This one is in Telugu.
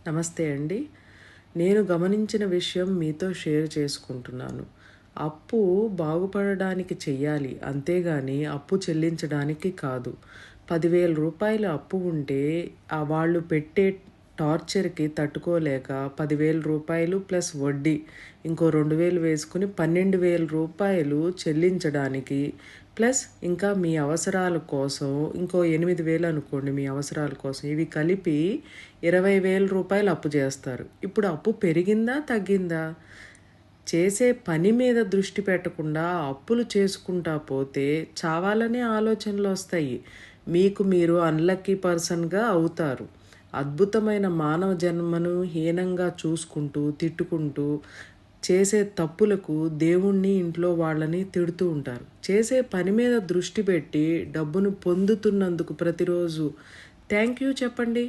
నమస్తే అండి. నేను గమనించిన విషయం మీతో షేర్ చేసుకుంటున్నాను. అప్పు బాగుపడడానికి చెయ్యాలి. అంతేగాని అప్పు చెల్లించడానికి కాదు. రూ. 10,000 అప్పు ఉంటే వాళ్ళు పెట్టే టార్చర్‌కి తట్టుకోలేక రూ. 10,000 ప్లస్ వడ్డీ ఇంకో 2,000 వేసుకొని రూ. 12,000 చెల్లించడానికి ప్లస్ ఇంకా మీ అవసరాల కోసం ఇంకో 8,000 అనుకోండి మీ అవసరాల కోసం. ఇవి కలిపి రూ. 20,000 అప్పు చేస్తారు. ఇప్పుడు అప్పు పెరిగిందా? తగ్గిందా? చేసే పని మీద దృష్టి పెట్టకుండా అప్పులు చేసుకుంటా పోతే చావాలనే ఆలోచనలొస్తాయి. మీకు మీరు అన్‌లక్కీ పర్సన్‌గా అవుతారు. అద్భుతమైన మానవ జన్మను హీనంగా చూసుకుంటూ, తిట్టుకుంటూ, చేసే తప్పులకు దేవుణ్ణి, ఇంట్లో వాళ్ళని తిడుతూ ఉంటారు. చేసే పని మీద దృష్టి పెట్టి డబ్బును పొందుతున్నందుకు ప్రతిరోజు థ్యాంక్ యూ చెప్పండి.